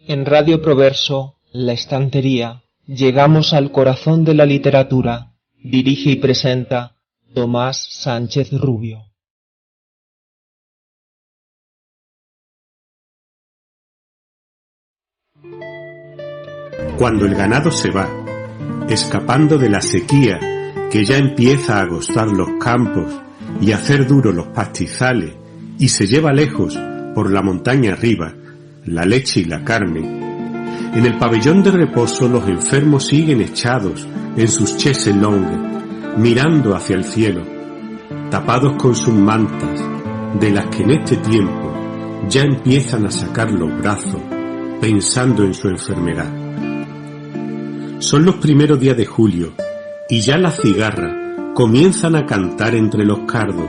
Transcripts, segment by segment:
En Radio Proverso, La Estantería, llegamos al corazón de la literatura. Dirige y presenta Tomás Sánchez Rubio. Cuando el ganado se va, escapando de la sequía que ya empieza a agostar los campos y a hacer duros los pastizales, y se lleva lejos, por la montaña arriba, la leche y la carne, en el pabellón de reposo los enfermos siguen echados en sus chaises longues, mirando hacia el cielo, tapados con sus mantas, de las que en este tiempo ya empiezan a sacar los brazos, pensando en su enfermedad. Son los primeros días de julio, y ya las cigarras comienzan a cantar entre los cardos.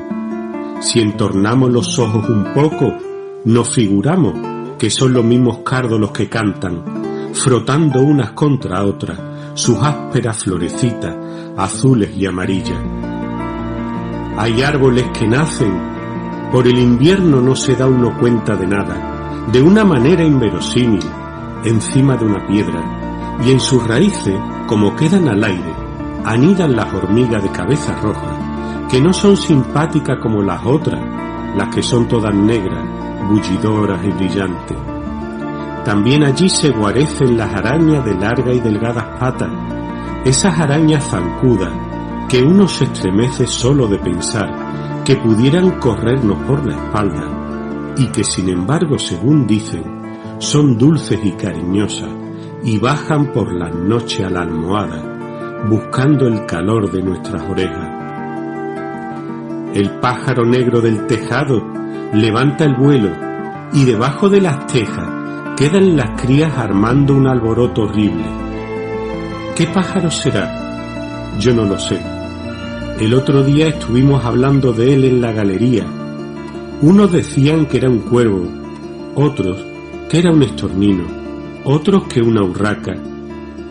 Si entornamos los ojos un poco, nos figuramos que son los mismos cardos los que cantan, frotando unas contra otras sus ásperas florecitas azules y amarillas. Hay árboles que nacen, por el invierno no se da uno cuenta de nada, de una manera inverosímil, encima de una piedra, y en sus raíces, como quedan al aire, anidan las hormigas de cabeza roja, que no son simpáticas como las otras, las que son todas negras, bullidoras y brillantes. También allí se guarecen las arañas de largas y delgadas patas, esas arañas zancudas que uno se estremece solo de pensar que pudieran corrernos por la espalda y que sin embargo, según dicen, son dulces y cariñosas y bajan por las noches a la almohada buscando el calor de nuestras orejas. El pájaro negro del tejado levanta el vuelo y debajo de las tejas quedan las crías armando un alboroto horrible. ¿Qué pájaro será? Yo no lo sé. El otro día estuvimos hablando de él en la galería. Unos decían que era un cuervo, otros que era un estornino, otros que una urraca.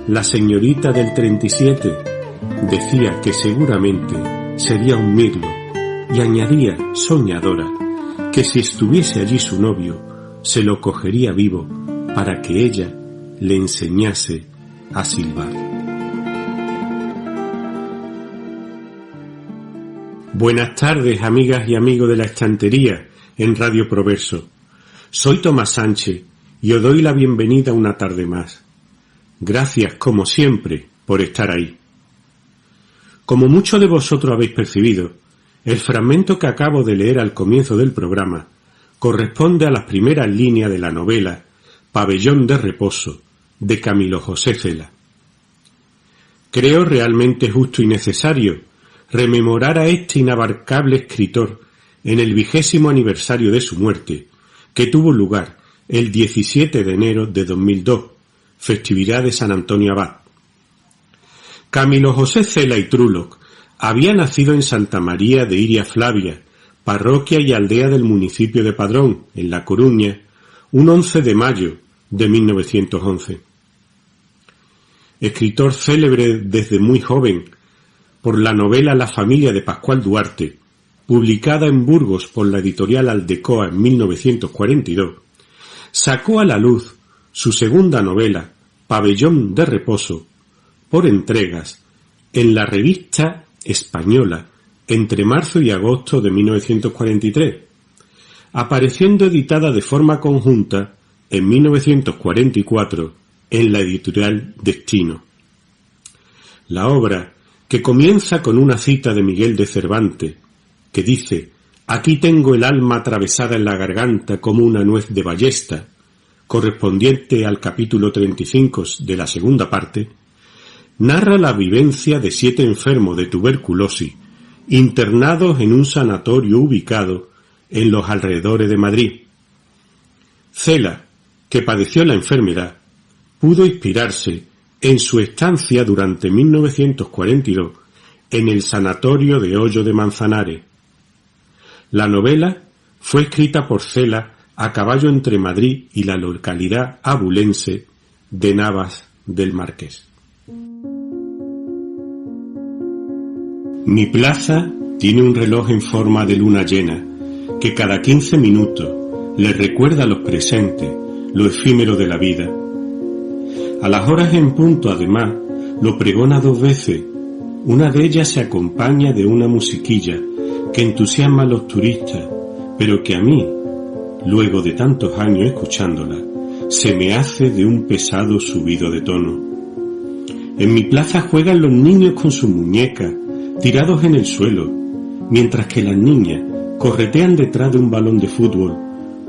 La señorita del 37 decía que seguramente sería un mirlo y añadía, soñadora, que si estuviese allí su novio, se lo cogería vivo para que ella le enseñase a silbar. Buenas tardes, amigas y amigos de La Estantería en Radio Proverso. Soy Tomás Sánchez y os doy la bienvenida una tarde más. Gracias, como siempre, por estar ahí. Como muchos de vosotros habéis percibido, el fragmento que acabo de leer al comienzo del programa corresponde a las primeras líneas de la novela Pabellón de Reposo, de Camilo José Cela. Creo realmente justo y necesario rememorar a este inabarcable escritor en el 20º aniversario de su muerte, que tuvo lugar el 17 de enero de 2002, festividad de San Antonio Abad. Camilo José Cela y Trulloch había nacido en Santa María de Iria Flavia, parroquia y aldea del municipio de Padrón, en La Coruña, un 11 de mayo de 1911. Escritor célebre desde muy joven por la novela La familia de Pascual Duarte, publicada en Burgos por la editorial Aldecoa en 1942, sacó a la luz su segunda novela, Pabellón de Reposo, por entregas, en la Revista Española, entre marzo y agosto de 1943, apareciendo editada de forma conjunta en 1944 en la editorial Destino. La obra, que comienza con una cita de Miguel de Cervantes, que dice: «Aquí tengo el alma atravesada en la garganta como una nuez de ballesta», correspondiente al capítulo 35 de la segunda parte, narra la vivencia de 7 enfermos de tuberculosis internados en un sanatorio ubicado en los alrededores de Madrid. Cela, que padeció la enfermedad, pudo inspirarse en su estancia durante 1942 en el sanatorio de Hoyo de Manzanares. La novela fue escrita por Cela a caballo entre Madrid y la localidad abulense de Navas del Marqués. Mi plaza tiene un reloj en forma de luna llena que cada 15 minutos le recuerda a los presentes lo efímero de la vida. A las horas en punto, además, lo pregona 2 veces. Una de ellas se acompaña de una musiquilla que entusiasma a los turistas, pero que a mí, luego de tantos años escuchándola, se me hace de un pesado subido de tono. En mi plaza juegan los niños con sus muñecas, tirados en el suelo, mientras que las niñas corretean detrás de un balón de fútbol,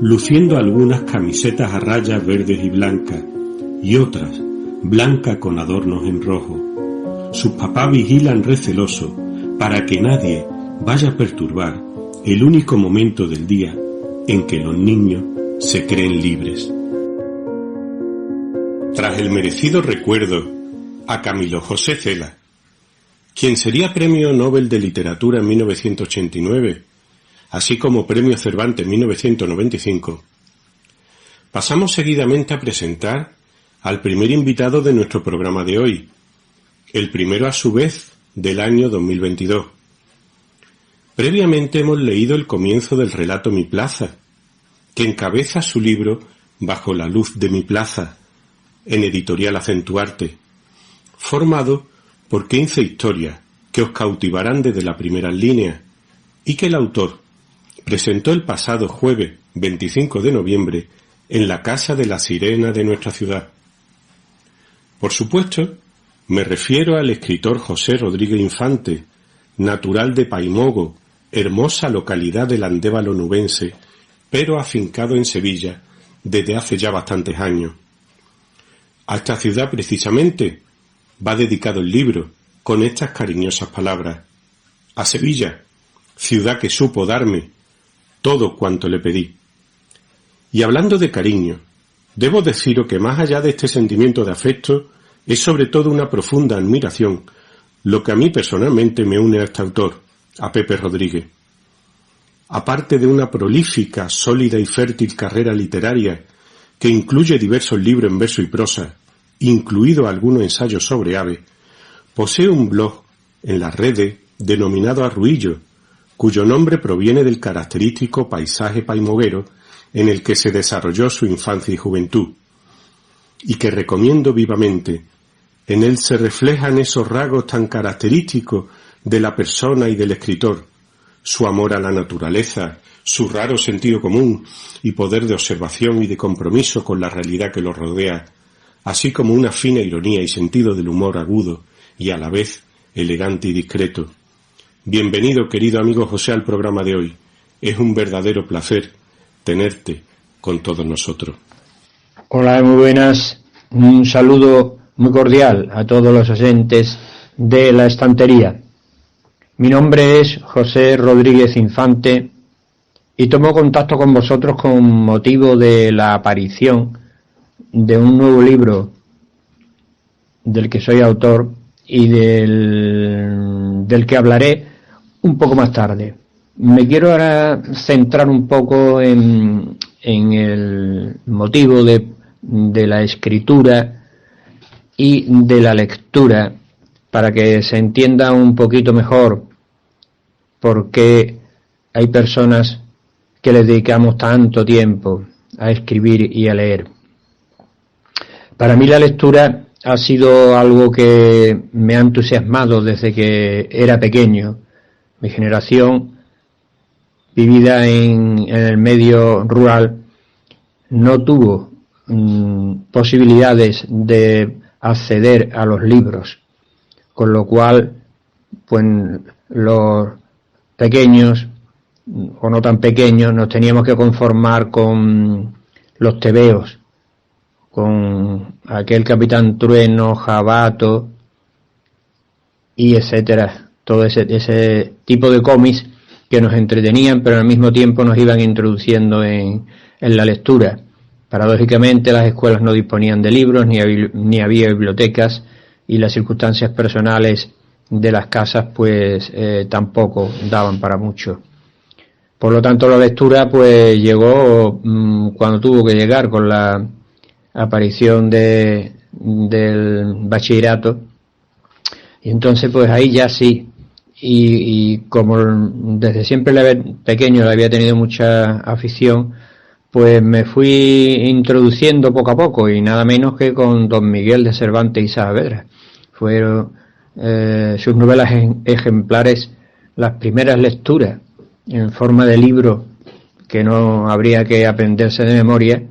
luciendo algunas camisetas a rayas verdes y blancas, y otras blancas con adornos en rojo. Sus papás vigilan recelosos para que nadie vaya a perturbar el único momento del día en que los niños se creen libres. Tras el merecido recuerdo a Camilo José Cela, quien sería Premio Nobel de Literatura en 1989, así como Premio Cervantes en 1995, pasamos seguidamente a presentar al primer invitado de nuestro programa de hoy, el primero a su vez del año 2022. Previamente hemos leído el comienzo del relato Mi Plaza, que encabeza su libro Bajo la luz de mi plaza, en Editorial Acentuarte, formado por 15 historias que os cautivarán desde la primera línea y que el autor presentó el pasado jueves 25 de noviembre en la Casa de la Sirena de nuestra ciudad. Por supuesto, me refiero al escritor José Rodríguez Infante, natural de Paimogo, hermosa localidad del Andévalo nubense, pero afincado en Sevilla desde hace ya bastantes años. A esta ciudad precisamente va dedicado el libro, con estas cariñosas palabras: a Sevilla, ciudad que supo darme todo cuanto le pedí. Y hablando de cariño, debo deciros que más allá de este sentimiento de afecto, es sobre todo una profunda admiración lo que a mí personalmente me une a este autor, a Pepe Rodríguez. Aparte de una prolífica, sólida y fértil carrera literaria que incluye diversos libros en verso y prosa, incluido algunos ensayos sobre aves, posee un blog en las redes denominado Arruillo, cuyo nombre proviene del característico paisaje paimoguero en el que se desarrolló su infancia y juventud, y que recomiendo vivamente. En él se reflejan esos rasgos tan característicos de la persona y del escritor, su amor a la naturaleza, su raro sentido común y poder de observación y de compromiso con la realidad que lo rodea, así como una fina ironía y sentido del humor agudo y a la vez elegante y discreto. Bienvenido, querido amigo José, al programa de hoy. Es un verdadero placer tenerte con todos nosotros. Hola, muy buenas. Un saludo muy cordial a todos los oyentes de La Estantería. Mi nombre es José Rodríguez Infante y tomo contacto con vosotros con motivo de la aparición de un nuevo libro del que soy autor y del que hablaré un poco más tarde. Me quiero ahora centrar un poco en el motivo de la escritura y de la lectura, para que se entienda un poquito mejor por qué hay personas que les dedicamos tanto tiempo a escribir y a leer. Para mí la lectura ha sido algo que me ha entusiasmado desde que era pequeño. Mi generación, vivida en el medio rural, no tuvo posibilidades de acceder a los libros, con lo cual pues los pequeños o no tan pequeños nos teníamos que conformar con los tebeos, con aquel Capitán Trueno, Jabato y etcétera, todo ese tipo de cómics que nos entretenían, pero al mismo tiempo nos iban introduciendo en la lectura. Paradójicamente, las escuelas no disponían de libros, ni había bibliotecas, y las circunstancias personales de las casas pues tampoco daban para mucho. Por lo tanto, la lectura pues llegó cuando tuvo que llegar, con la aparición del bachillerato, y entonces pues ahí ya sí, y como desde siempre pequeño le había tenido mucha afición, pues me fui introduciendo poco a poco, y nada menos que con Don Miguel de Cervantes y Saavedra. Fueron sus novelas ejemplares las primeras lecturas en forma de libro, que no habría que aprenderse de memoria,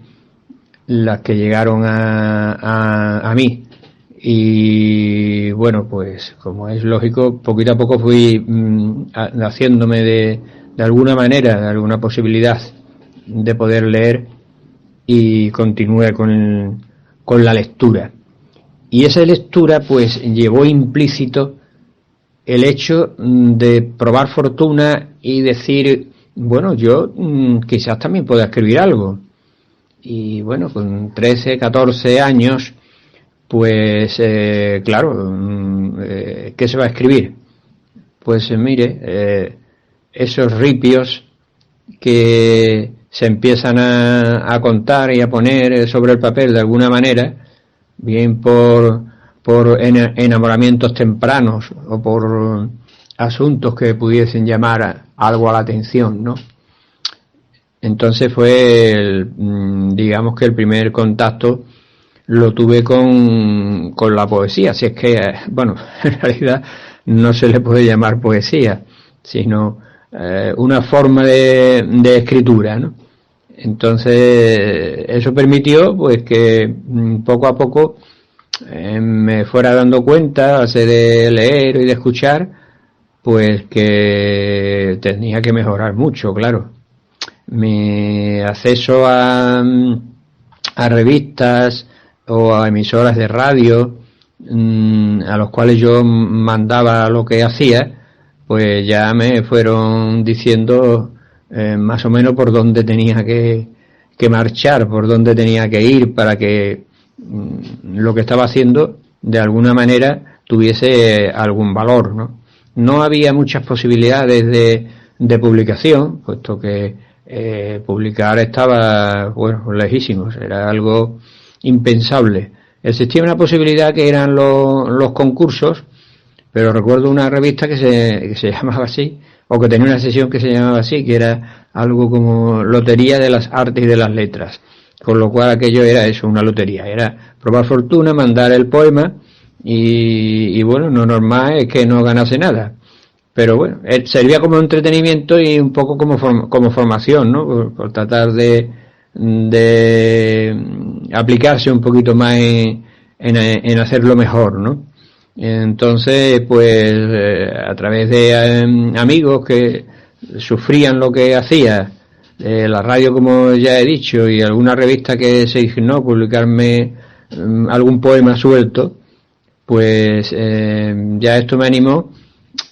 las que llegaron a mí. Y bueno, pues como es lógico, poquito a poco fui haciéndome de alguna manera, de alguna posibilidad de poder leer, y continué con la lectura. Y esa lectura pues llevó implícito el hecho de probar fortuna y decir, bueno, yo quizás también pueda escribir algo. Y bueno, con 13, 14 años, pues claro, ¿qué se va a escribir? Pues mire, esos ripios que se empiezan a contar y a poner sobre el papel de alguna manera, bien por enamoramientos tempranos o por asuntos que pudiesen llamar algo a la atención, ¿no? Entonces fue, digamos que el primer contacto lo tuve con la poesía, si es que, bueno, en realidad no se le puede llamar poesía, sino una forma de escritura, ¿no? Entonces eso permitió pues que poco a poco me fuera dando cuenta, a base de leer y de escuchar, pues que tenía que mejorar mucho, claro. Mi acceso a revistas o a emisoras de radio, a los cuales yo mandaba lo que hacía, pues ya me fueron diciendo más o menos por dónde tenía que marchar, por dónde tenía que ir, para que lo que estaba haciendo de alguna manera tuviese algún valor, ¿no? No había muchas posibilidades de publicación, puesto que publicar estaba, bueno, lejísimos, era algo impensable. Existía una posibilidad que eran los concursos, pero recuerdo una revista que se llamaba así, o que tenía una sesión que se llamaba así, que era algo como Lotería de las Artes y de las Letras, con lo cual aquello era eso, una lotería, era probar fortuna, mandar el poema, y bueno, lo normal es que no ganase nada, pero bueno, servía como entretenimiento y un poco como formación, ¿no? Por tratar de aplicarse un poquito más en hacerlo mejor, ¿no? Entonces, pues a través de amigos que sufrían lo que hacía, la radio, como ya he dicho, y alguna revista que se dignó a publicarme algún poema suelto, pues ya esto me animó,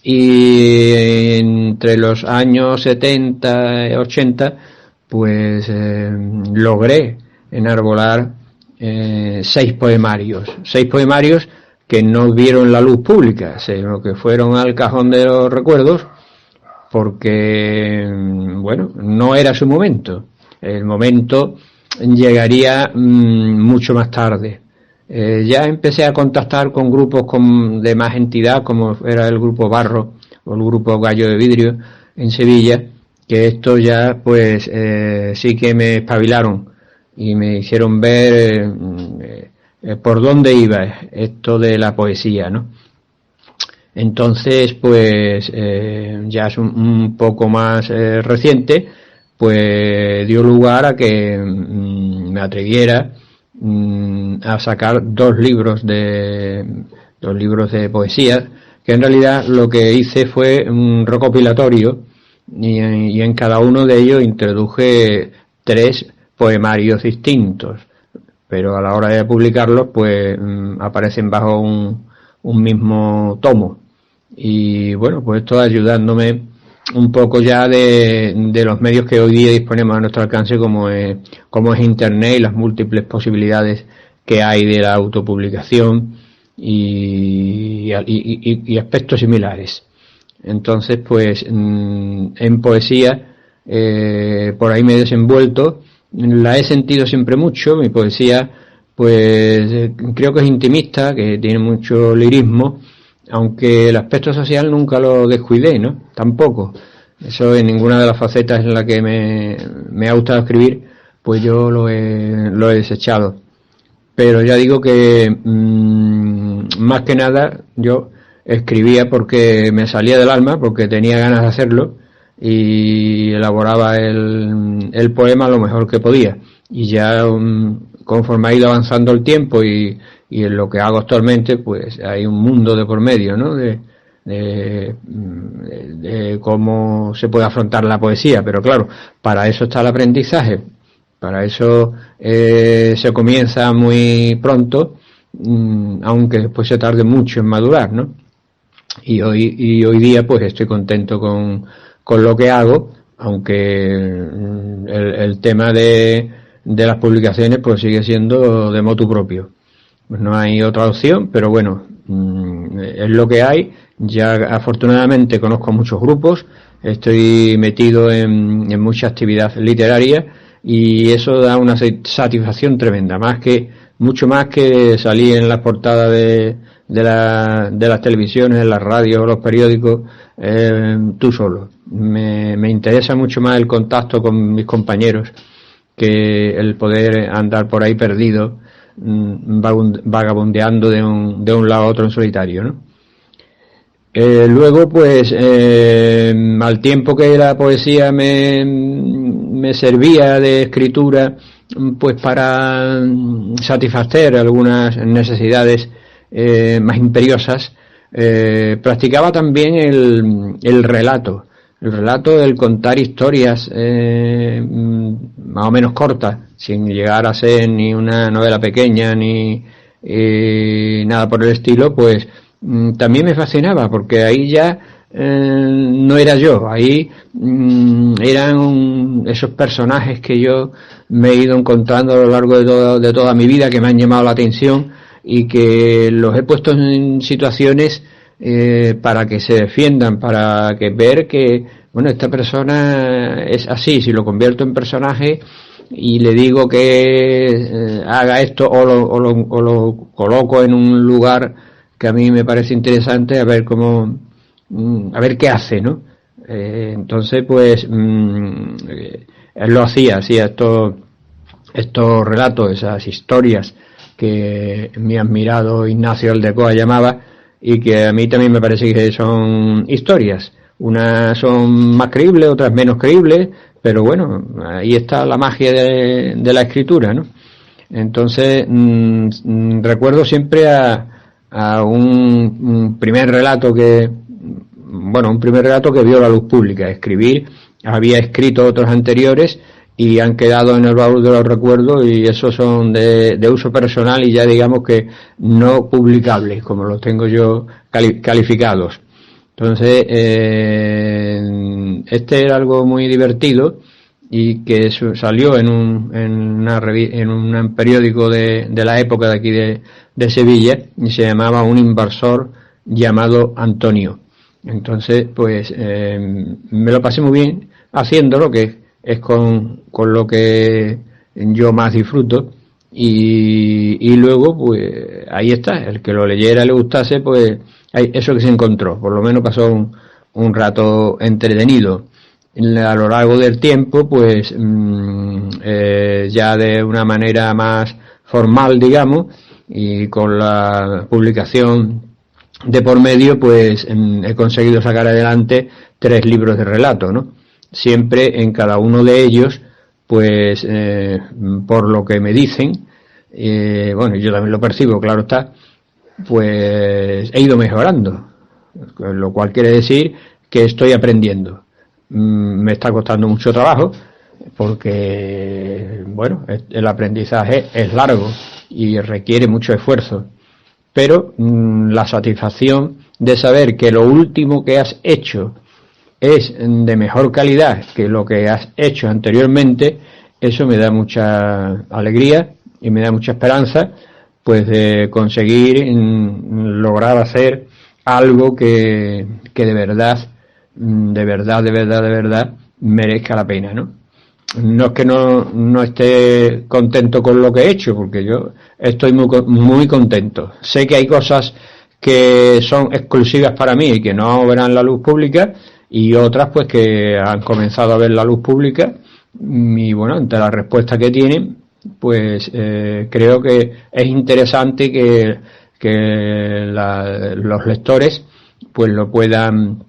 y entre los años 70 y 80 pues logré enarbolar 6 poemarios que no vieron la luz pública, sino que fueron al cajón de los recuerdos, porque bueno, no era su momento. El momento llegaría mucho más tarde. Ya empecé a contactar con grupos de más entidad, como era el grupo Barro o el grupo Gallo de Vidrio en Sevilla, que esto ya pues sí que me espabilaron y me hicieron ver por dónde iba esto de la poesía, ¿no? Entonces pues ya es un poco más reciente, pues dio lugar a que me atreviera a sacar 2 libros de poesía, que en realidad lo que hice fue un recopilatorio, y en cada uno de ellos introduje 3 poemarios distintos, pero a la hora de publicarlos pues aparecen bajo un mismo tomo. Y bueno, pues esto ayudándome un poco ya de los medios que hoy día disponemos a nuestro alcance, como es Internet y las múltiples posibilidades que hay de la autopublicación y aspectos similares. Entonces, pues en poesía por ahí me he desenvuelto, la he sentido siempre mucho. Mi poesía pues creo que es intimista, que tiene mucho lirismo, aunque el aspecto social nunca lo descuidé, ¿no? Tampoco. Eso en ninguna de las facetas en la que me ha gustado escribir, pues yo lo he desechado. Pero ya digo que más que nada yo escribía porque me salía del alma, porque tenía ganas de hacerlo, y elaboraba el poema lo mejor que podía. Y ya conforme ha ido avanzando el tiempo y en lo que hago actualmente, pues hay un mundo de por medio, ¿no? De cómo se puede afrontar la poesía, pero claro, para eso está el aprendizaje, para eso se comienza muy pronto, aunque después se tarde mucho en madurar, ¿no? Y hoy día pues estoy contento con lo que hago, aunque el tema de las publicaciones pues sigue siendo de motu propio. Pues no hay otra opción, pero bueno, es lo que hay. Ya afortunadamente conozco muchos grupos, estoy metido en mucha actividad literaria y eso da una satisfacción tremenda, mucho más que salir en las portadas de las televisiones, en las radios, los periódicos, tú solo. Me interesa mucho más el contacto con mis compañeros que el poder andar por ahí perdido, vagabundeando de un lado a otro en solitario, ¿no? Luego, pues, al tiempo que la poesía me servía de escritura, pues para satisfacer algunas necesidades más imperiosas, practicaba también el relato. El relato, el contar historias más o menos cortas, sin llegar a ser ni una novela pequeña ni nada por el estilo, pues también me fascinaba, porque ahí ya no era yo, ahí eran esos personajes que yo me he ido encontrando a lo largo de toda mi vida, que me han llamado la atención y que los he puesto en situaciones para que se defiendan, para que ver que, bueno, esta persona es así. Si lo convierto en personaje y le digo que haga esto o lo coloco en un lugar que a mí me parece interesante, a ver a ver qué hace, ¿no? Entonces, pues, él lo hacía estos relatos, esas historias que mi admirado Ignacio Aldecoa llamaba, y que a mí también me parece que son historias. Unas son más creíbles, otras menos creíbles, pero bueno, ahí está la magia de la escritura, ¿no? Entonces, recuerdo siempre a un primer relato que vio la luz pública. Había escrito otros anteriores y han quedado en el baúl de los recuerdos, y esos son de uso personal y ya digamos que no publicables, como los tengo yo calificados. Entonces, este era algo muy divertido y que salió en un periódico de la época de aquí de Sevilla, y se llamaba Un inversor llamado Antonio. Entonces, pues, me lo pasé muy bien haciéndolo, que es con lo que yo más disfruto, y luego, pues, ahí está, el que lo leyera, le gustase, pues, eso que se encontró, por lo menos pasó un rato entretenido. A lo largo del tiempo, pues, ya de una manera más formal, digamos, y con la publicación de por medio, pues, he conseguido sacar adelante 3 libros de relato, ¿no? Siempre en cada uno de ellos, pues, por lo que me dicen, bueno, yo también lo percibo, claro está, pues he ido mejorando, lo cual quiere decir que estoy aprendiendo. Me está costando mucho trabajo, porque, bueno, el aprendizaje es largo y requiere mucho esfuerzo, pero la satisfacción de saber que lo último que has hecho es de mejor calidad que lo que has hecho anteriormente, eso me da mucha alegría y me da mucha esperanza, pues, de conseguir lograr hacer algo que de verdad merezca la pena, ¿no? No es que no esté contento con lo que he hecho, porque yo estoy muy contento. Sé que hay cosas que son exclusivas para mí y que no verán la luz pública, y otras, pues, que han comenzado a ver la luz pública Y bueno, ante la respuesta que tienen, pues creo que es interesante que los lectores pues lo puedan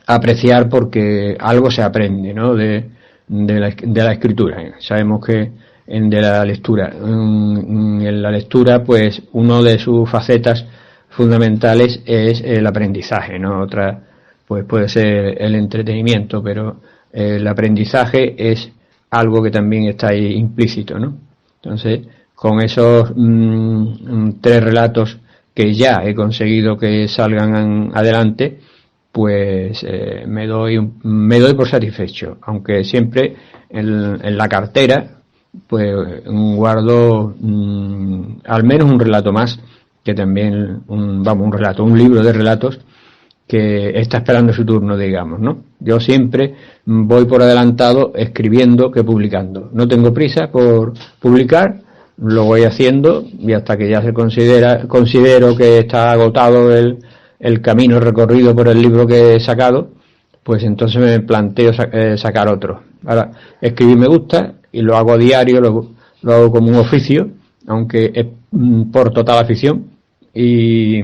apreciar, porque algo se aprende, ¿no?, de la escritura. Sabemos que de la lectura, en la lectura, pues uno de sus facetas fundamentales es el aprendizaje, ¿no? Otra pues puede ser el entretenimiento, pero el aprendizaje es algo que también está ahí implícito, ¿no? Entonces, con esos 3 relatos que ya he conseguido que salgan adelante, pues me doy por satisfecho, aunque siempre en la cartera pues guardo al menos un relato más, que también un libro de relatos que está esperando su turno, digamos, ¿no? Yo siempre voy por adelantado escribiendo que publicando. No tengo prisa por publicar, lo voy haciendo, y hasta que ya considero que está agotado el camino recorrido por el libro que he sacado, pues entonces me planteo sacar otro. Ahora, escribir me gusta y lo hago a diario, lo hago como un oficio, aunque es por total afición, y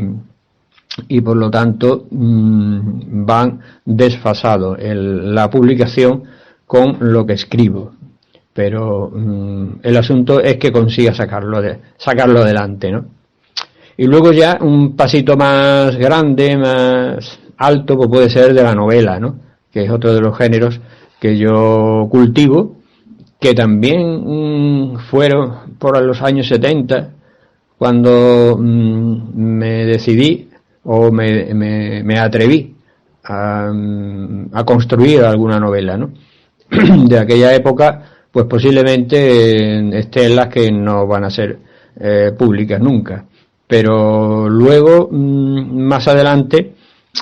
por lo tanto van desfasados la publicación con lo que escribo, pero el asunto es que consiga sacarlo adelante, ¿no? Y luego ya un pasito más grande, más alto, pues puede ser de la novela, ¿no?, que es otro de los géneros que yo cultivo, que también fueron por los años 70 cuando me decidí o me atreví a construir alguna novela, ¿no? De aquella época, pues posiblemente esté en las que no van a ser públicas nunca, pero luego más adelante,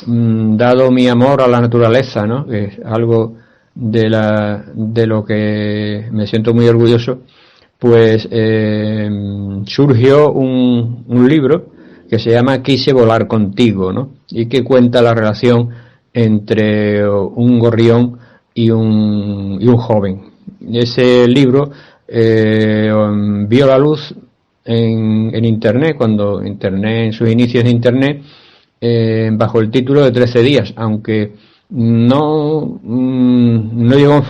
dado mi amor a la naturaleza, ¿no?, que es algo de lo que me siento muy orgulloso, pues surgió un libro que se llama Quise volar contigo, ¿no?, y que cuenta la relación entre un gorrión y un joven. Ese libro vio la luz en Internet, cuando Internet, en sus inicios de Internet, bajo el título de 13 días, aunque no llegó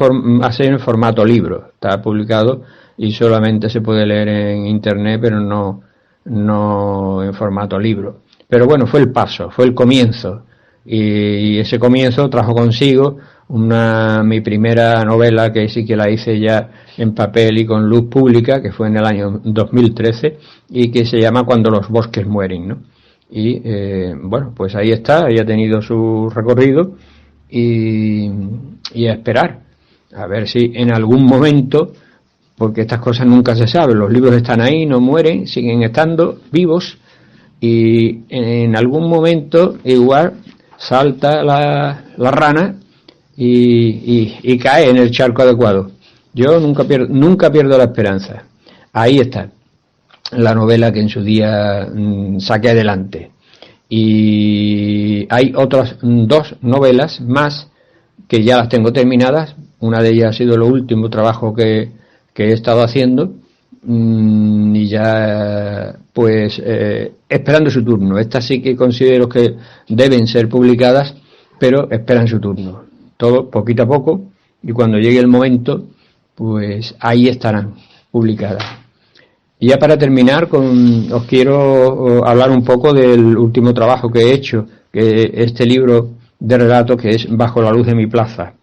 a ser en formato libro. Está publicado y solamente se puede leer en Internet, pero no en formato libro. Pero bueno, fue el paso, fue el comienzo, y ese comienzo trajo consigo mi primera novela, que sí que la hice ya en papel y con luz pública, que fue en el año 2013, y que se llama Cuando los bosques mueren, ¿no? Y bueno, pues ahí está, ha tenido su recorrido, y a esperar, a ver si en algún momento, porque estas cosas nunca se saben, los libros están ahí, no mueren, siguen estando vivos, y en algún momento igual salta la rana y cae en el charco adecuado. Yo nunca pierdo la esperanza. Ahí está la novela que en su día saqué adelante. Y hay otras 2 novelas más que ya las tengo terminadas. Una de ellas ha sido el último trabajo que he estado haciendo, y ya pues esperando su turno. Estas sí que considero que deben ser publicadas, pero esperan su turno. Todo poquito a poco, y cuando llegue el momento, pues ahí estarán publicadas. Y ya para terminar, os quiero hablar un poco del último trabajo que he hecho, que este libro de relatos, que es Bajo la luz de mi plaza.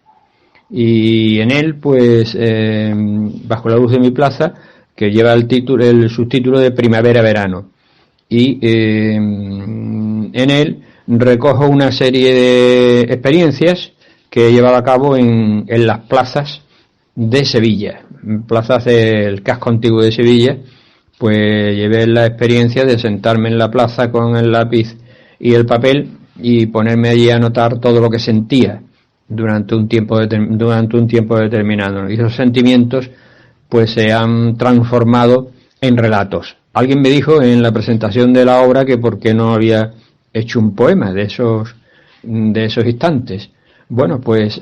Y en él, pues, Bajo la luz de mi plaza, que lleva el subtítulo de Primavera-Verano. Y en él recojo una serie de experiencias que he llevado a cabo en las plazas de Sevilla, plazas del casco antiguo de Sevilla. Pues llevé la experiencia de sentarme en la plaza con el lápiz y el papel y ponerme allí a anotar todo lo que sentía durante un tiempo determinado. Y esos sentimientos pues se han transformado en relatos. Alguien me dijo en la presentación de la obra que por qué no había hecho un poema de esos instantes. Bueno, pues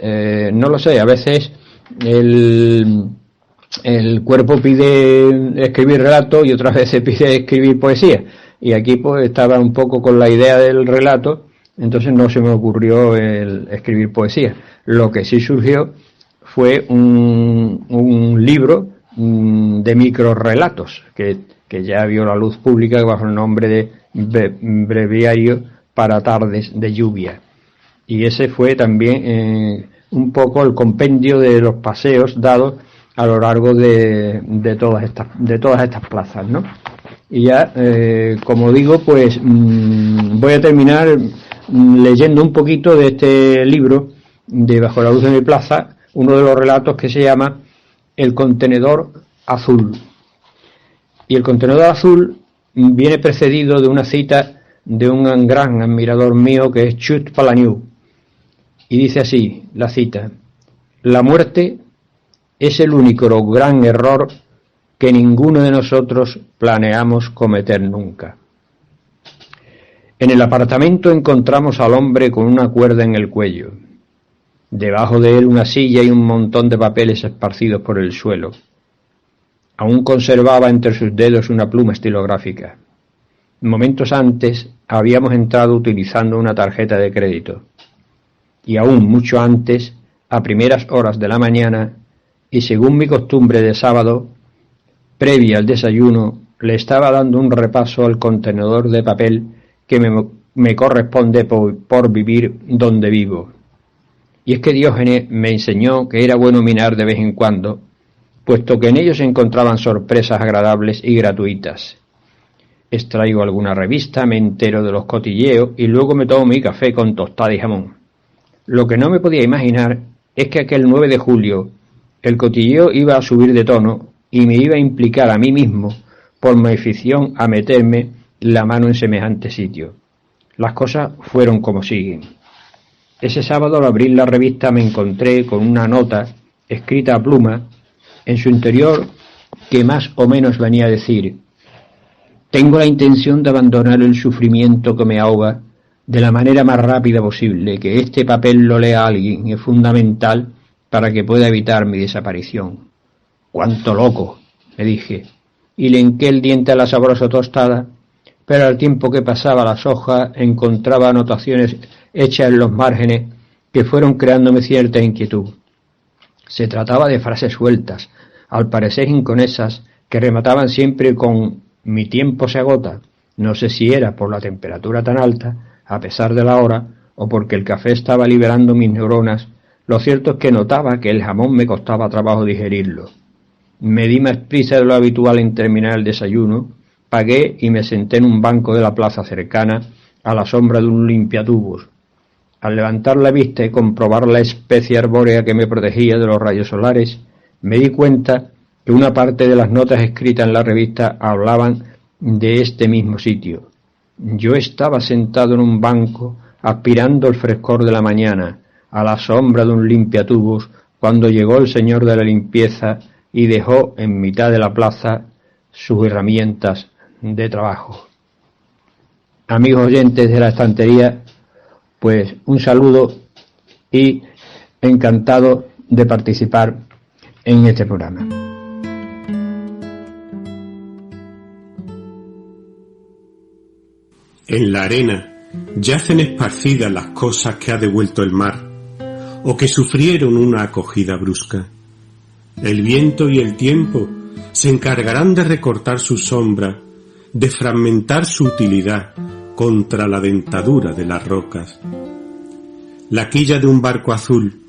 no lo sé. A veces el cuerpo pide escribir relato y otras veces pide escribir poesía. Y aquí pues estaba un poco con la idea del relato, entonces no se me ocurrió el escribir poesía. Lo que sí surgió fue un libro de microrelatos que ya vio la luz pública bajo el nombre de Breviario para tardes de lluvia. Y ese fue también un poco el compendio de los paseos dados a lo largo de todas estas plazas, ¿no? Y ya, como digo, pues voy a terminar leyendo un poquito de este libro de Bajo la luz de mi plaza, uno de los relatos que se llama El contenedor azul. Y el contenedor azul viene precedido de una cita de un gran admirador mío que es Chut Palahniuk. Y dice así, la cita: la muerte es el único gran error que ninguno de nosotros planeamos cometer nunca. En el apartamento encontramos al hombre con una cuerda en el cuello. Debajo de él una silla y un montón de papeles esparcidos por el suelo. Aún conservaba entre sus dedos una pluma estilográfica. Momentos antes habíamos entrado utilizando una tarjeta de crédito. Y aún mucho antes, a primeras horas de la mañana, y según mi costumbre de sábado, previa al desayuno, le estaba dando un repaso al contenedor de papel que me corresponde por vivir donde vivo. Y es que Diógenes me enseñó que era bueno mirar de vez en cuando, puesto que en ellos se encontraban sorpresas agradables y gratuitas. Extraigo alguna revista, me entero de los cotilleos y luego me tomo mi café con tostada y jamón. Lo que no me podía imaginar es que aquel 9 de julio el cotilleo iba a subir de tono y me iba a implicar a mí mismo por mi afición a meterme la mano en semejante sitio. Las cosas fueron como siguen. Ese sábado al abrir la revista me encontré con una nota escrita a pluma en su interior que más o menos venía a decir: tengo la intención de abandonar el sufrimiento que me ahoga de la manera más rápida posible. Que este papel lo lea alguien es fundamental para que pueda evitar mi desaparición. ¡Cuánto loco!, me dije, y le hinqué el diente a la sabrosa tostada, pero al tiempo que pasaba las hojas encontraba anotaciones hechas en los márgenes que fueron creándome cierta inquietud. Se trataba de frases sueltas, al parecer inconexas, que remataban siempre con «mi tiempo se agota». No sé si era por la temperatura tan alta, a pesar de la hora, o porque el café estaba liberando mis neuronas. Lo cierto es que notaba que el jamón me costaba trabajo digerirlo. Me di más prisa de lo habitual en terminar el desayuno, pagué y me senté en un banco de la plaza cercana a la sombra de un limpiatubos. Al levantar la vista y comprobar la especie arbórea que me protegía de los rayos solares, me di cuenta que una parte de las notas escritas en la revista hablaban de este mismo sitio. Yo estaba sentado en un banco, aspirando el frescor de la mañana, a la sombra de un limpiatubos, cuando llegó el señor de la limpieza y dejó en mitad de la plaza sus herramientas de trabajo. Amigos oyentes de la estantería, pues un saludo y encantado de participar en este programa. En la arena yacen esparcidas las cosas que ha devuelto el mar, o que sufrieron una acogida brusca. El viento y el tiempo se encargarán de recortar su sombra, de fragmentar su utilidad contra la dentadura de las rocas. La quilla de un barco azul,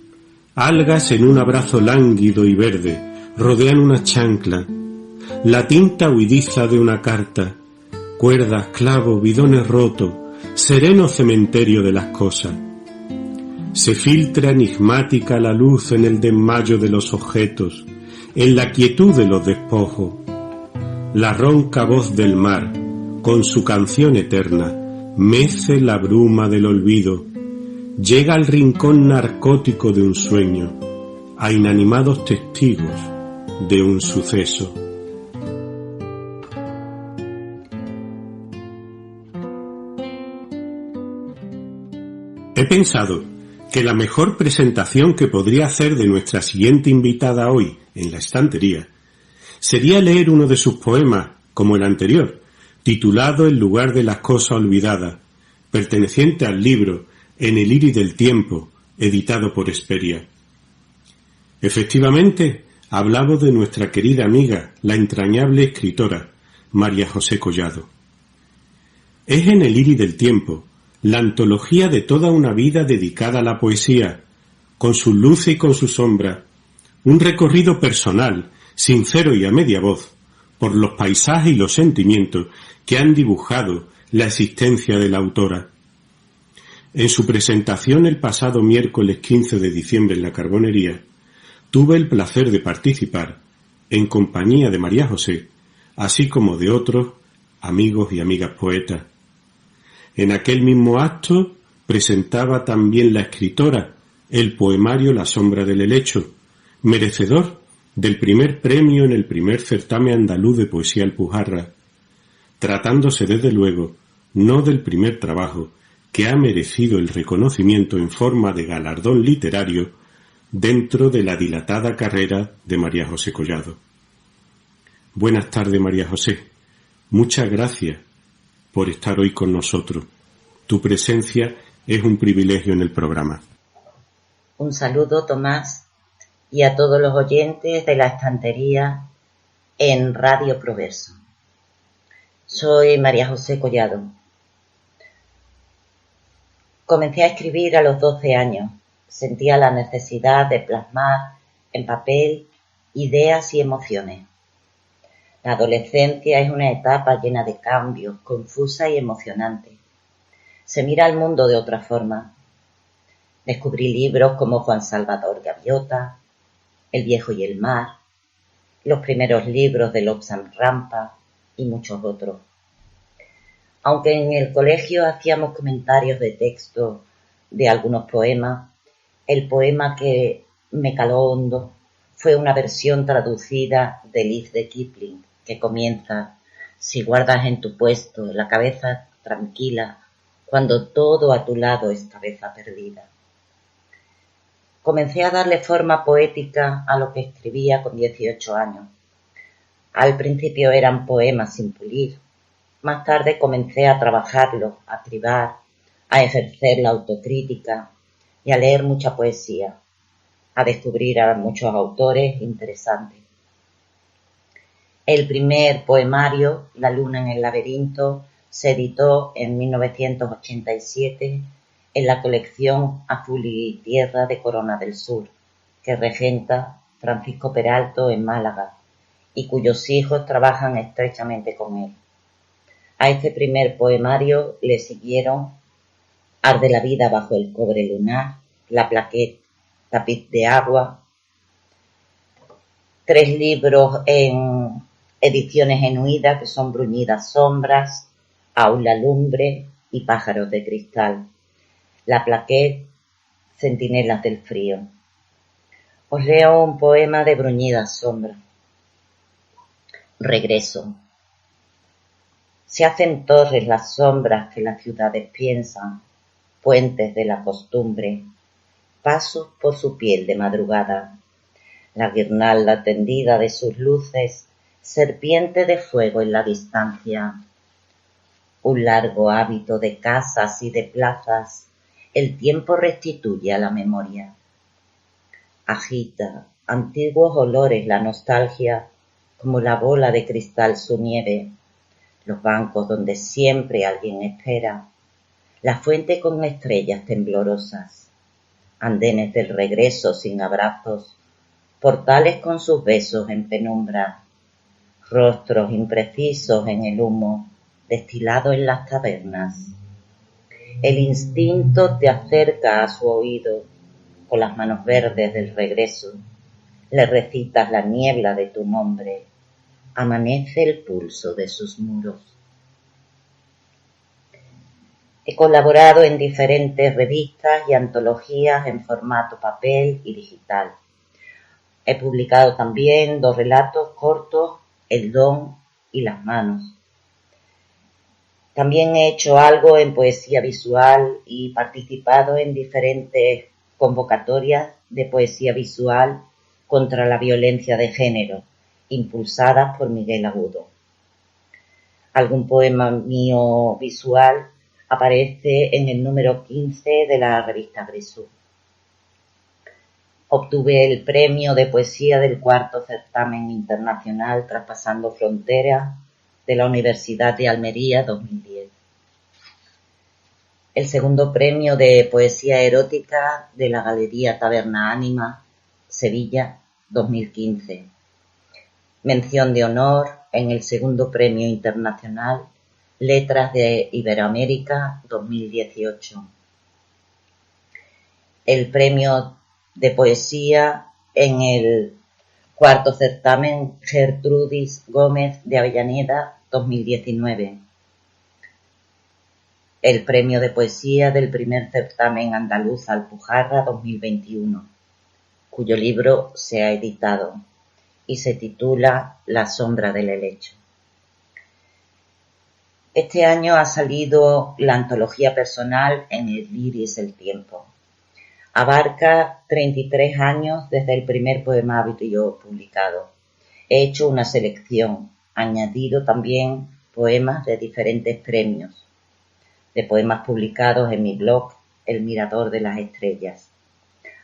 algas en un abrazo lánguido y verde, rodean una chancla, la tinta huidiza de una carta, cuerdas, clavos, bidones rotos, sereno cementerio de las cosas. Se filtra enigmática la luz en el desmayo de los objetos, en la quietud de los despojos. La ronca voz del mar, con su canción eterna, mece la bruma del olvido, llega al rincón narcótico de un sueño, a inanimados testigos de un suceso. He pensado que la mejor presentación que podría hacer de nuestra siguiente invitada hoy en la estantería sería leer uno de sus poemas, como el anterior, titulado El lugar de las cosas olvidadas, perteneciente al libro En el iris del tiempo, editado por Hesperia. Efectivamente, hablamos de nuestra querida amiga, la entrañable escritora, María José Collado. Es En el iris del tiempo, la antología de toda una vida dedicada a la poesía, con sus luces y con sus sombras, un recorrido personal, sincero y a media voz, por los paisajes y los sentimientos que han dibujado la existencia de la autora. En su presentación el pasado miércoles 15 de diciembre en la Carbonería, tuve el placer de participar, en compañía de María José, así como de otros amigos y amigas poetas. En aquel mismo acto presentaba también la escritora el poemario La sombra del helecho, merecedor del primer premio en el primer certamen andaluz de poesía Alpujarra, tratándose desde luego no del primer trabajo que ha merecido el reconocimiento en forma de galardón literario dentro de la dilatada carrera de María José Collado. Buenas tardes, María José. Muchas gracias por estar hoy con nosotros. Tu presencia es un privilegio en el programa. Un saludo, Tomás, y a todos los oyentes de la estantería en Radio Proverso. Soy María José Collado. Comencé a escribir a los 12 años. Sentía la necesidad de plasmar en papel ideas y emociones. La adolescencia es una etapa llena de cambios, confusa y emocionante. Se mira al mundo de otra forma. Descubrí libros como Juan Salvador Gaviota, El viejo y el mar, los primeros libros de Lobsang Rampa y muchos otros. Aunque en el colegio hacíamos comentarios de texto de algunos poemas, el poema que me caló hondo fue una versión traducida de Liz de Kipling, que comienza: si guardas en tu puesto la cabeza tranquila, cuando todo a tu lado es cabeza perdida. Comencé a darle forma poética a lo que escribía con 18 años. Al principio eran poemas sin pulir. Más tarde comencé a trabajarlos, a cribar, a ejercer la autocrítica y a leer mucha poesía, a descubrir a muchos autores interesantes. El primer poemario, La luna en el laberinto, se editó en 1987 en la colección Azul y Tierra de Corona del Sur, que regenta Francisco Peralto en Málaga y cuyos hijos trabajan estrechamente con él. A este primer poemario le siguieron Arde la vida bajo el cobre lunar, La plaqueta, Tapiz de agua, 3 libros en ediciones en huida que son Bruñidas sombras, Aula lumbre y Pájaros de cristal. La plaqueta, Centinelas del frío. Os leo un poema de Bruñidas sombras. Regreso. Se hacen torres las sombras que las ciudades piensan, puentes de la costumbre, pasos por su piel de madrugada, la guirnalda tendida de sus luces, serpiente de fuego en la distancia, un largo hábito de casas y de plazas, el tiempo restituye a la memoria. Agita antiguos olores la nostalgia, como la bola de cristal su nieve, los bancos donde siempre alguien espera, la fuente con estrellas temblorosas, andenes del regreso sin abrazos, portales con sus besos en penumbra, rostros imprecisos en el humo, destilado en las tabernas. El instinto te acerca a su oído, con las manos verdes del regreso, le recitas la niebla de tu nombre, amanece el pulso de sus muros. He colaborado en diferentes revistas y antologías en formato papel y digital. He publicado también 2 relatos cortos, El don y Las manos. También he hecho algo en poesía visual y participado en diferentes convocatorias de poesía visual contra la violencia de género, impulsadas por Miguel Agudo. Algún poema mío visual aparece en el número 15 de la revista Grisú. Obtuve el premio de poesía del cuarto certamen internacional Traspasando Fronteras de la Universidad de Almería 2010. El segundo premio de poesía erótica de la Galería Taberna Ánima, Sevilla 2015. Mención de honor en el segundo premio internacional Letras de Iberoamérica 2018. El premio de poesía en el cuarto certamen Gertrudis Gómez de Avellaneda 2019. El premio de poesía del primer certamen andaluz Alpujarra 2021, cuyo libro se ha editado y se titula La sombra del helecho. Este año ha salido la antología personal en el Iris El Tiempo. Abarca 33 años desde el primer poemario publicado. He hecho una selección, añadido también poemas de diferentes premios, de poemas publicados en mi blog El Mirador de las Estrellas.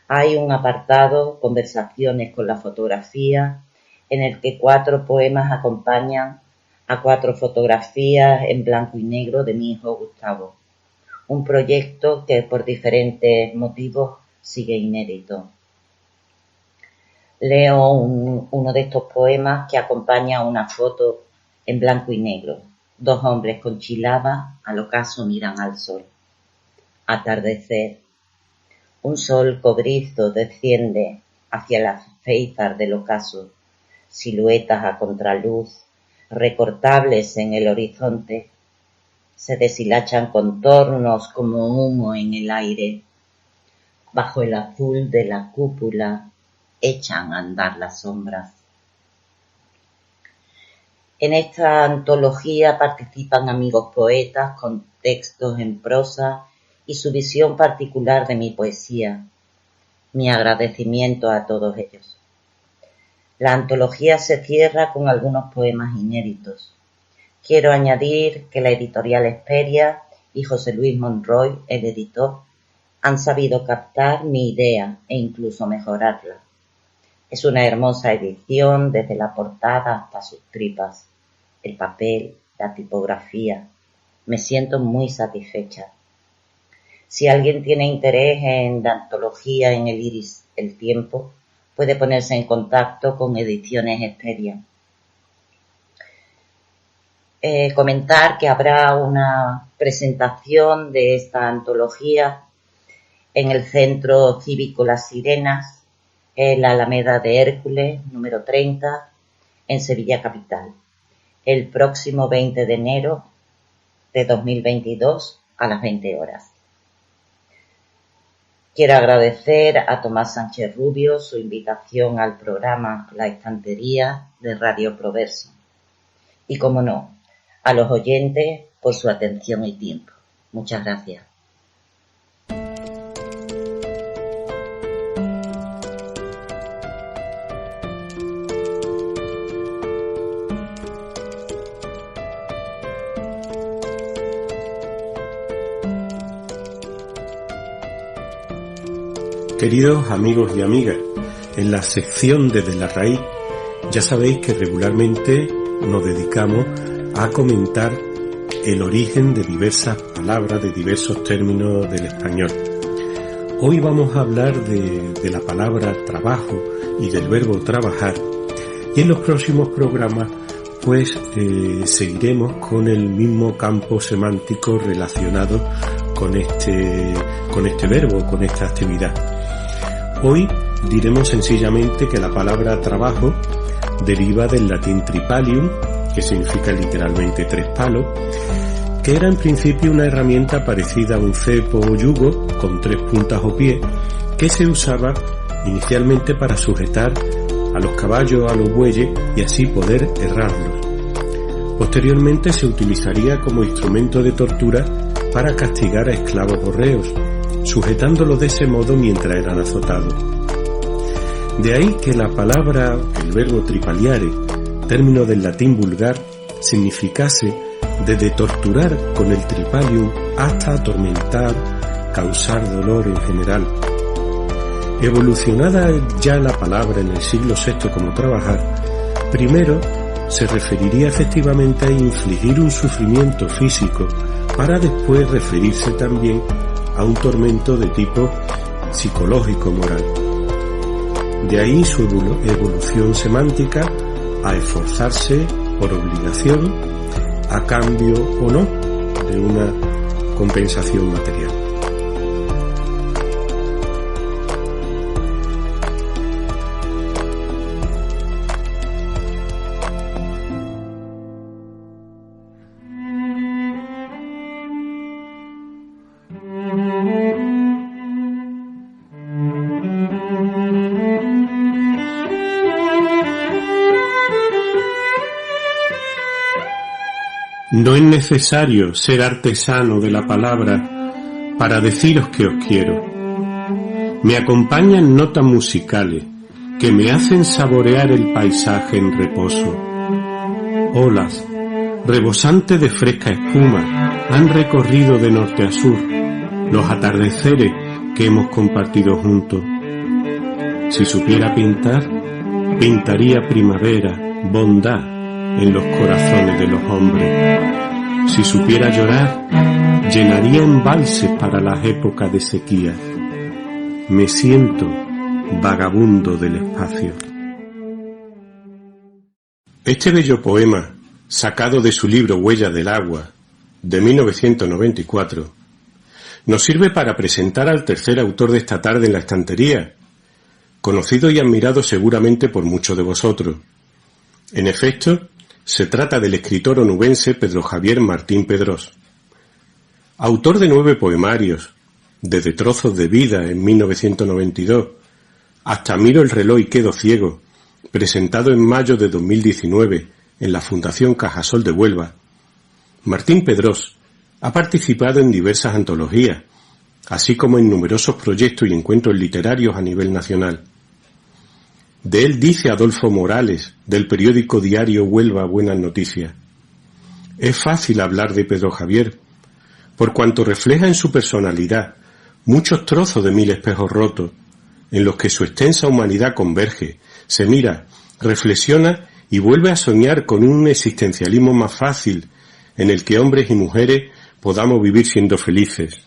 Hay un apartado, Conversaciones con la fotografía, en el que 4 poemas acompañan a 4 fotografías en blanco y negro de mi hijo Gustavo. Un proyecto que por diferentes motivos sigue inédito. Leo uno de estos poemas que acompaña a una foto en blanco y negro. 2 hombres con chilaba al ocaso miran al sol. Atardecer. Un sol cobrizo desciende hacia el alféizar del ocaso. Siluetas a contraluz, recortables en el horizonte, se deshilachan contornos como humo en el aire. Bajo el azul de la cúpula echan a andar las sombras. En esta antología participan amigos poetas con textos en prosa y su visión particular de mi poesía. Mi agradecimiento a todos ellos. La antología se cierra con algunos poemas inéditos. Quiero añadir que la editorial Hesperia y José Luis Monroy, el editor, han sabido captar mi idea e incluso mejorarla. Es una hermosa edición desde la portada hasta sus tripas, el papel, la tipografía. Me siento muy satisfecha. Si alguien tiene interés en la antología en el Iris El Tiempo, puede ponerse en contacto con Ediciones Hesperia. Comentar que habrá una presentación de esta antología en el Centro Cívico Las Sirenas, en la Alameda de Hércules, número 30, en Sevilla Capital, el próximo 20 de enero de 2022 a las 20 horas. Quiero agradecer a Tomás Sánchez Rubio su invitación al programa La Estantería de Radio Proverso. Y, como no, a los oyentes por su atención y tiempo. Muchas gracias. Queridos amigos y amigas, en la sección Desde la Raíz ya sabéis que regularmente nos dedicamos a comentar el origen de diversas palabras, de diversos términos del español. Hoy vamos a hablar de la palabra trabajo y del verbo trabajar, y en los próximos programas pues seguiremos con el mismo campo semántico relacionado con este verbo, con esta actividad. Hoy diremos sencillamente que la palabra trabajo deriva del latín tripalium, que significa literalmente 3 palos, que era en principio una herramienta parecida a un cepo o yugo con 3 puntas o pies, que se usaba inicialmente para sujetar a los caballos, a los bueyes y así poder herrarlos. Posteriormente se utilizaría como instrumento de tortura para castigar a esclavos o reos, sujetándolo de ese modo mientras eran azotados. De ahí que la palabra, el verbo tripaliare, término del latín vulgar, significase desde torturar con el tripalium hasta atormentar, causar dolor en general. Evolucionada ya la palabra en el siglo VI como trabajar, primero se referiría efectivamente a infligir un sufrimiento físico para después referirse también a un tormento de tipo psicológico-moral. De ahí su evolución semántica a esforzarse por obligación, a cambio o no de una compensación material. No es necesario ser artesano de la palabra para deciros que os quiero. Me acompañan notas musicales que me hacen saborear el paisaje en reposo. Olas, rebosantes de fresca espuma, han recorrido de norte a sur los atardeceres que hemos compartido juntos. Si supiera pintar, pintaría primavera, bondad en los corazones de los hombres. Si supiera llorar, llenaría embalses para las épocas de sequía. Me siento vagabundo del espacio. Este bello poema, sacado de su libro Huellas del agua, de 1994, nos sirve para presentar al tercer autor de esta tarde en la estantería, conocido y admirado seguramente por muchos de vosotros. En efecto, se trata del escritor onubense Pedro Javier Martín Pedrós. Autor de 9 poemarios, desde Trozos de vida en 1992, hasta Miro el reloj y quedo ciego, presentado en mayo de 2019 en la Fundación Cajasol de Huelva, Martín Pedrós ha participado en diversas antologías, así como en numerosos proyectos y encuentros literarios a nivel nacional. De él dice Adolfo Morales, del periódico diario Huelva Buenas Noticias: es fácil hablar de Pedro Javier, por cuanto refleja en su personalidad muchos trozos de 1000 espejos rotos, en los que su extensa humanidad converge, se mira, reflexiona y vuelve a soñar con un existencialismo más fácil, en el que hombres y mujeres podamos vivir siendo felices.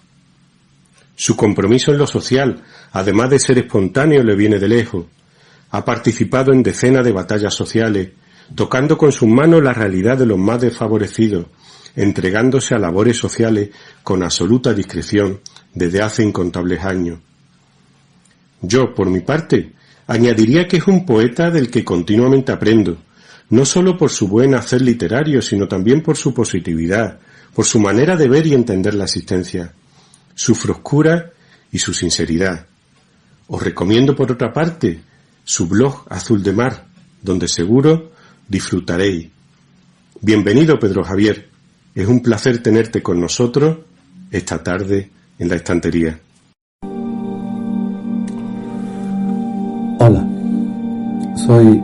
Su compromiso en lo social, además de ser espontáneo, le viene de lejos. Ha participado en decenas de batallas sociales, tocando con sus manos la realidad de los más desfavorecidos, entregándose a labores sociales con absoluta discreción desde hace incontables años. Yo, por mi parte, añadiría que es un poeta del que continuamente aprendo, no solo por su buen hacer literario, sino también por su positividad, por su manera de ver y entender la existencia, su frescura y su sinceridad. Os recomiendo, por otra parte, su blog Azul de Mar, donde seguro disfrutaréis. Bienvenido, Pedro Javier. Es un placer tenerte con nosotros esta tarde en la estantería. Hola, soy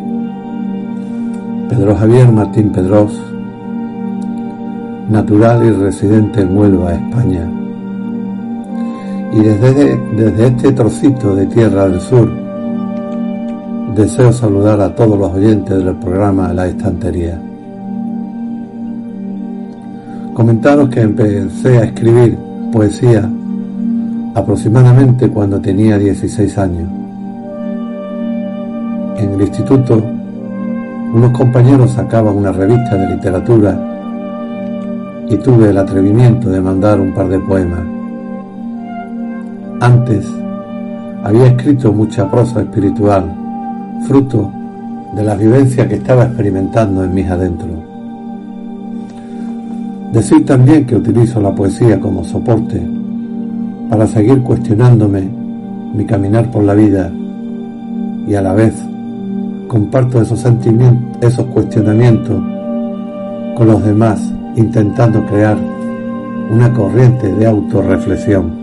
Pedro Javier Martín Pedrós, natural y residente en Huelva, España. Y desde este trocito de tierra del sur, deseo saludar a todos los oyentes del programa La Estantería. Comentaros que empecé a escribir poesía aproximadamente cuando tenía 16 años. En el instituto, unos compañeros sacaban una revista de literatura y tuve el atrevimiento de mandar un par de poemas. Antes, había escrito mucha prosa espiritual, fruto de la vivencia que estaba experimentando en mis adentros. Decir también que utilizo la poesía como soporte para seguir cuestionándome mi caminar por la vida, y a la vez comparto esos sentimientos, esos cuestionamientos con los demás, intentando crear una corriente de autorreflexión.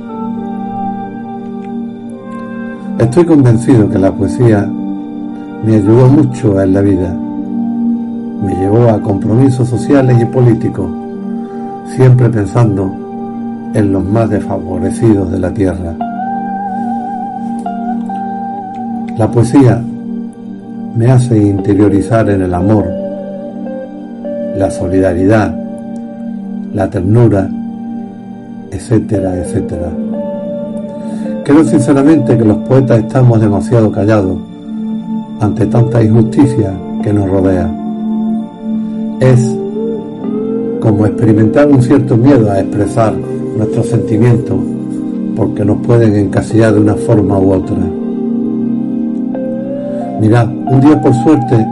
Estoy convencido que la poesía me ayudó mucho en la vida. Me llevó a compromisos sociales y políticos, siempre pensando en los más desfavorecidos de la tierra. La poesía me hace interiorizar en el amor, la solidaridad, la ternura, etcétera, etcétera. Creo sinceramente que los poetas estamos demasiado callados ante tanta injusticia que nos rodea. Es como experimentar un cierto miedo a expresar nuestros sentimientos porque nos pueden encasillar de una forma u otra. Mirad, un día por suerte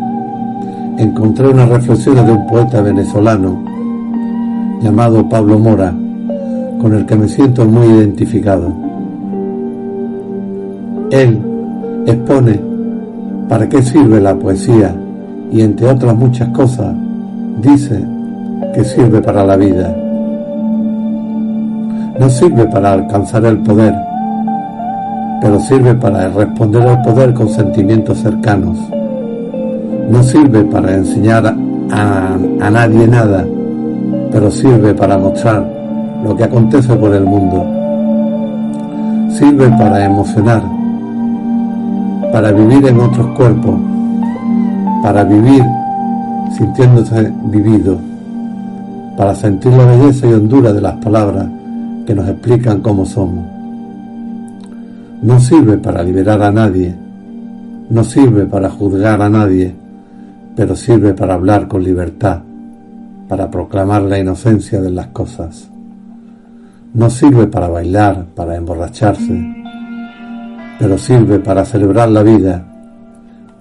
encontré unas reflexiones de un poeta venezolano llamado Pablo Mora, con el que me siento muy identificado. Él expone para qué sirve la poesía y, entre otras muchas cosas, dice que sirve para la vida. No sirve para alcanzar el poder, pero sirve para responder al poder con sentimientos cercanos. No sirve para enseñar a nadie nada, pero sirve para mostrar lo que acontece por el mundo. Sirve para emocionar, para vivir en otros cuerpos, para vivir sintiéndose vivido, para sentir la belleza y hondura de las palabras que nos explican cómo somos. No sirve para liberar a nadie, no sirve para juzgar a nadie, pero sirve para hablar con libertad, para proclamar la inocencia de las cosas. No sirve para bailar, para emborracharse, pero sirve para celebrar la vida,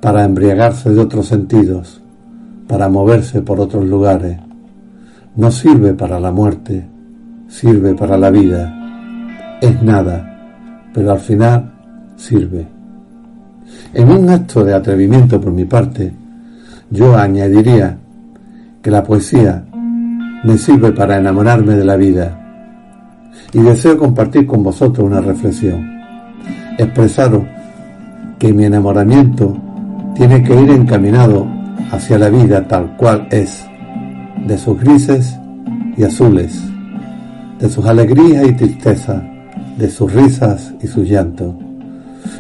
para embriagarse de otros sentidos, para moverse por otros lugares. No sirve para la muerte, sirve para la vida. Es nada, pero al final sirve. En un acto de atrevimiento por mi parte, yo añadiría que la poesía me sirve para enamorarme de la vida. Y deseo compartir con vosotros una reflexión. Expresaros que mi enamoramiento tiene que ir encaminado hacia la vida tal cual es, de sus grises y azules, de sus alegrías y tristezas, de sus risas y sus llantos.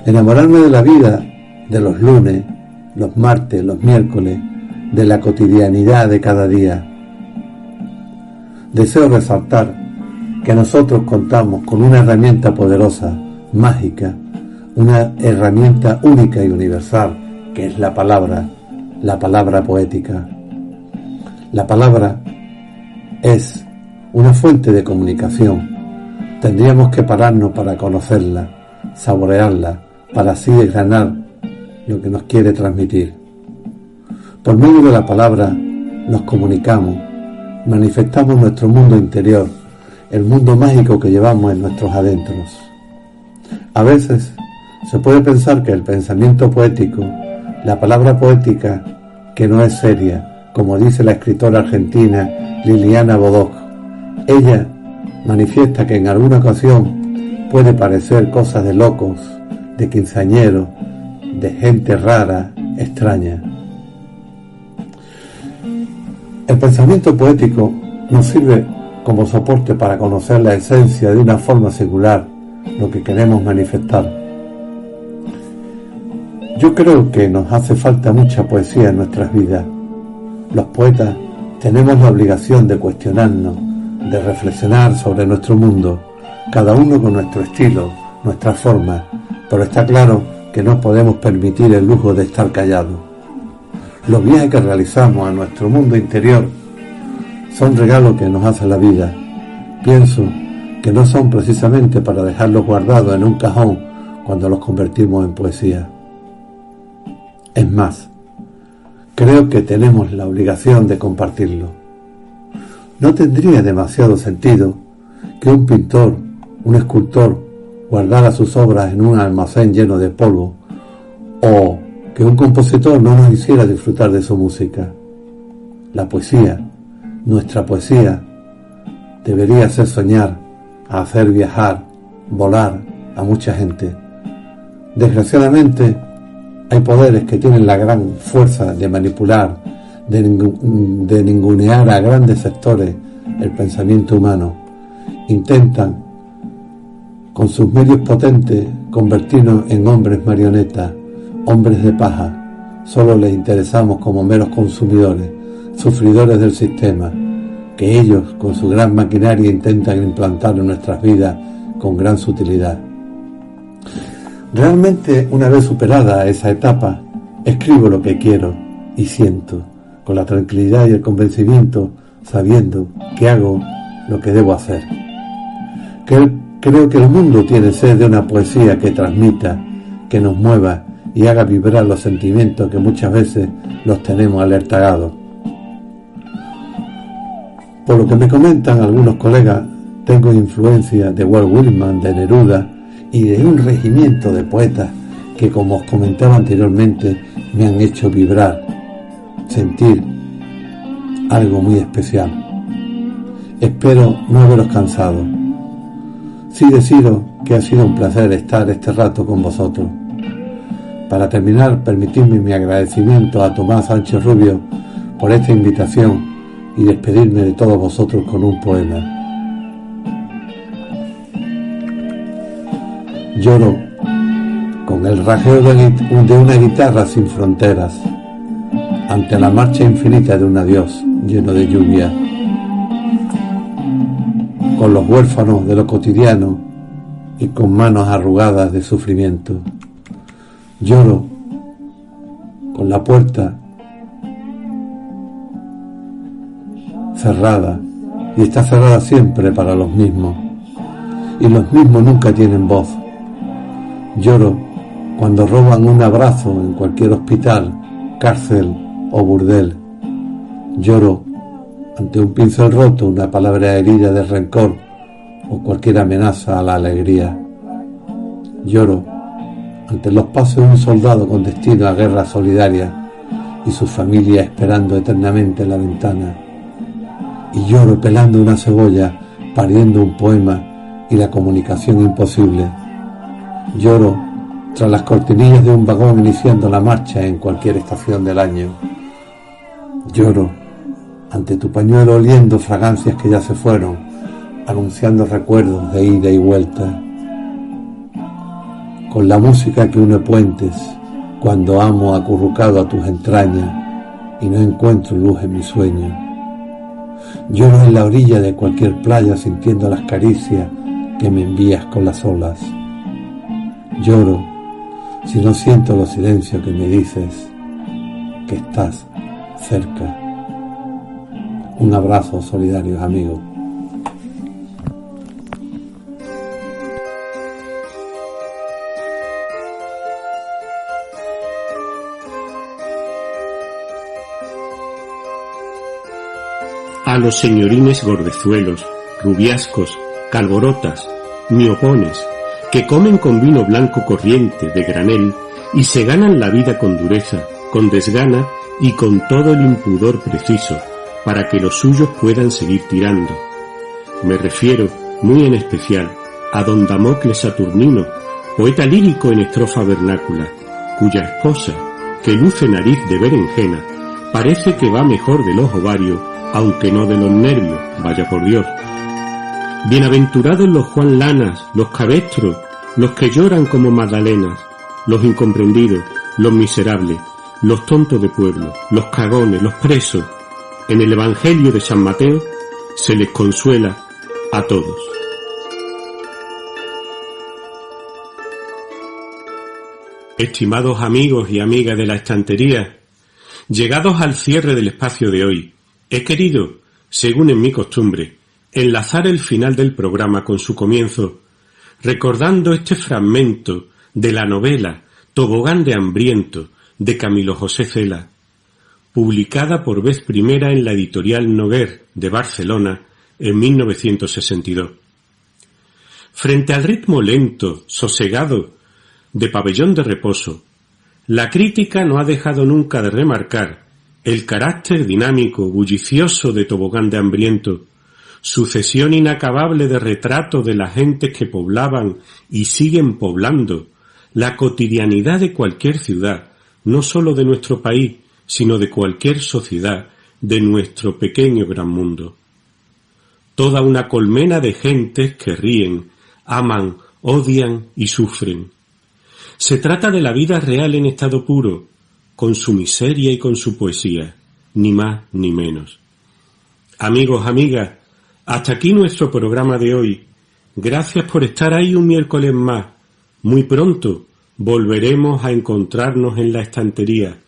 Enamorarme de la vida, de los lunes, los martes, los miércoles, de la cotidianidad de cada día. Deseo resaltar que nosotros contamos con una herramienta poderosa, mágica, una herramienta única y universal, que es la palabra poética. La palabra es una fuente de comunicación. Tendríamos que pararnos para conocerla, saborearla, para así desgranar lo que nos quiere transmitir. Por medio de la palabra nos comunicamos, manifestamos nuestro mundo interior, el mundo mágico que llevamos en nuestros adentros. A veces se puede pensar que el pensamiento poético, la palabra poética, que no es seria, como dice la escritora argentina Liliana Bodoc. Ella manifiesta que en alguna ocasión puede parecer cosas de locos, de quinceañeros, de gente rara, extraña. El pensamiento poético nos sirve como soporte para conocer la esencia de una forma singular, lo que queremos manifestar. Yo creo que nos hace falta mucha poesía en nuestras vidas. Los poetas tenemos la obligación de cuestionarnos, de reflexionar sobre nuestro mundo, cada uno con nuestro estilo, nuestra forma, pero está claro que no podemos permitir el lujo de estar callados. Los viajes que realizamos a nuestro mundo interior son regalos que nos hace la vida. Pienso que no son precisamente para dejarlos guardados en un cajón cuando los convertimos en poesía. Es más, creo que tenemos la obligación de compartirlo. No tendría demasiado sentido que un pintor, un escultor, guardara sus obras en un almacén lleno de polvo, o que un compositor no nos hiciera disfrutar de su música. La poesía, nuestra poesía, debería hacer soñar, hacer viajar, volar a mucha gente. Desgraciadamente, hay poderes que tienen la gran fuerza de manipular, de ningunear a grandes sectores el pensamiento humano. Intentan, con sus medios potentes, convertirnos en hombres marionetas, hombres de paja. Solo les interesamos como meros consumidores, sufridores del sistema, que ellos, con su gran maquinaria, intentan implantar en nuestras vidas con gran sutilidad. Realmente, una vez superada esa etapa, escribo lo que quiero y siento, con la tranquilidad y el convencimiento, sabiendo que hago lo que debo hacer. Creo que el mundo tiene sed de una poesía que transmita, que nos mueva y haga vibrar los sentimientos que muchas veces los tenemos alertagados. Por lo que me comentan algunos colegas, tengo influencia de Walt Whitman, de Neruda y de un regimiento de poetas que, como os comentaba anteriormente, me han hecho vibrar, sentir algo muy especial. Espero no haberos cansado. Sí deciros que ha sido un placer estar este rato con vosotros. Para terminar, permitidme mi agradecimiento a Tomás Sánchez Rubio por esta invitación y despedirme de todos vosotros con un poema. Lloro con el rajeo de una guitarra sin fronteras ante la marcha infinita de un adiós lleno de lluvia, con los huérfanos de lo cotidiano y con manos arrugadas de sufrimiento. Lloro con la puerta cerrada, y está cerrada siempre para los mismos, y los mismos nunca tienen voz. Lloro cuando roban un abrazo en cualquier hospital, cárcel o burdel. Lloro ante un pincel roto, una palabra herida de rencor o cualquier amenaza a la alegría. Lloro ante los pasos de un soldado con destino a guerra solidaria y su familia esperando eternamente en la ventana. Y lloro pelando una cebolla, pariendo un poema y la comunicación imposible. Lloro tras las cortinillas de un vagón iniciando la marcha en cualquier estación del año. Lloro ante tu pañuelo oliendo fragancias que ya se fueron, anunciando recuerdos de ida y vuelta. Con la música que une puentes, cuando amo acurrucado a tus entrañas y no encuentro luz en mi sueño. Lloro en la orilla de cualquier playa sintiendo las caricias que me envías con las olas. Lloro si no siento los silencios que me dices que estás cerca. Un abrazo solidario, amigos. A los señorines gordezuelos, rubiascos, calborotas, miopones, que comen con vino blanco corriente de granel y se ganan la vida con dureza, con desgana y con todo el impudor preciso para que los suyos puedan seguir tirando. Me refiero muy en especial a don Damocles Saturnino, poeta lírico en estrofa vernácula, cuya esposa, que luce nariz de berenjena, parece que va mejor de los ovarios, aunque no de los nervios, vaya por Dios. Bienaventurados los Juan Lanas, los cabestros, los que lloran como magdalenas, los incomprendidos, los miserables, los tontos de pueblo, los cagones, los presos. En el Evangelio de San Mateo se les consuela a todos. Estimados amigos y amigas de la estantería, llegados al cierre del espacio de hoy, he querido, según en mi costumbre, enlazar el final del programa con su comienzo, recordando este fragmento de la novela Tobogán de Hambriento de Camilo José Cela, publicada por vez primera en la editorial Noguer de Barcelona en 1962. Frente al ritmo lento, sosegado, de Pabellón de Reposo, la crítica no ha dejado nunca de remarcar el carácter dinámico, bullicioso de Tobogán de Hambriento, sucesión inacabable de retratos de las gentes que poblaban y siguen poblando la cotidianidad de cualquier ciudad, no sólo de nuestro país, sino de cualquier sociedad, de nuestro pequeño gran mundo. Toda una colmena de gentes que ríen, aman, odian y sufren. Se trata de la vida real en estado puro, con su miseria y con su poesía, ni más ni menos. Amigos, amigas, hasta aquí nuestro programa de hoy. Gracias por estar ahí un miércoles más. Muy pronto volveremos a encontrarnos en la estantería.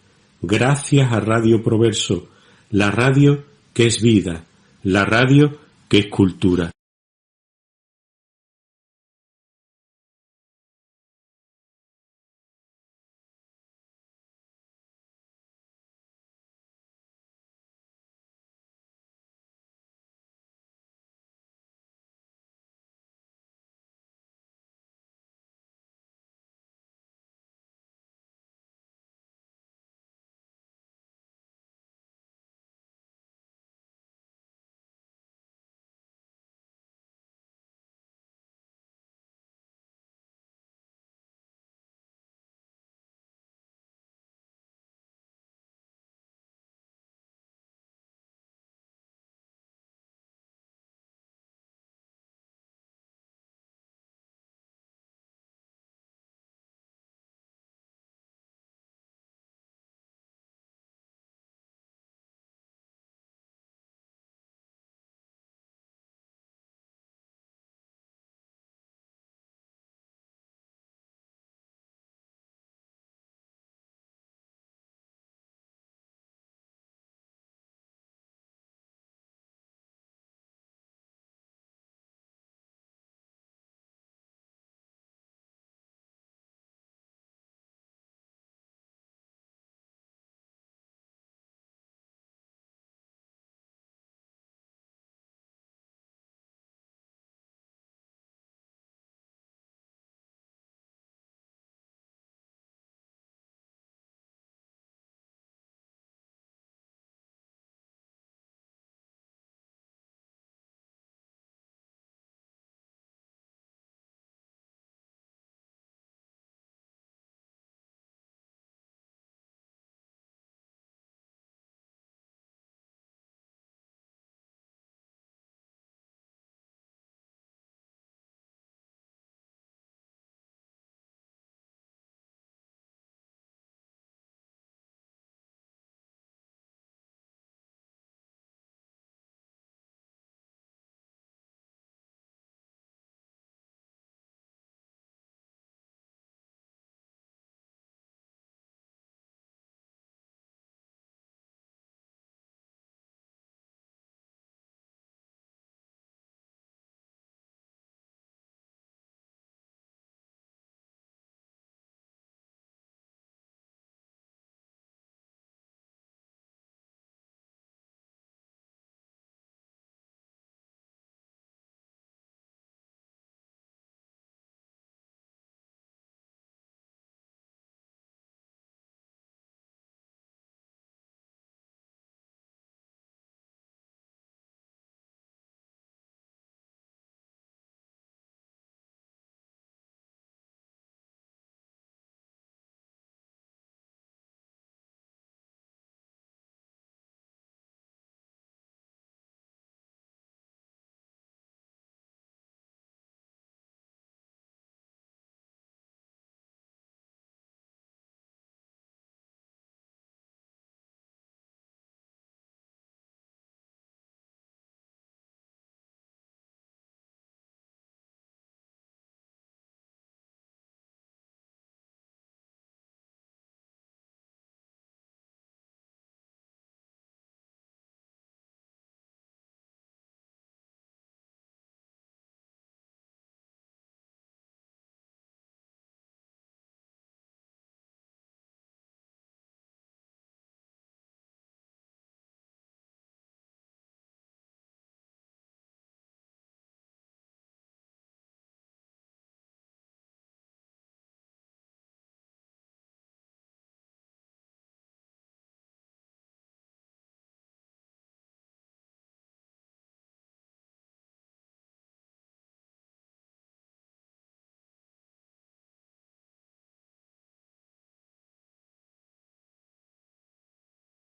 Gracias a Radio Proverso, la radio que es vida, la radio que es cultura.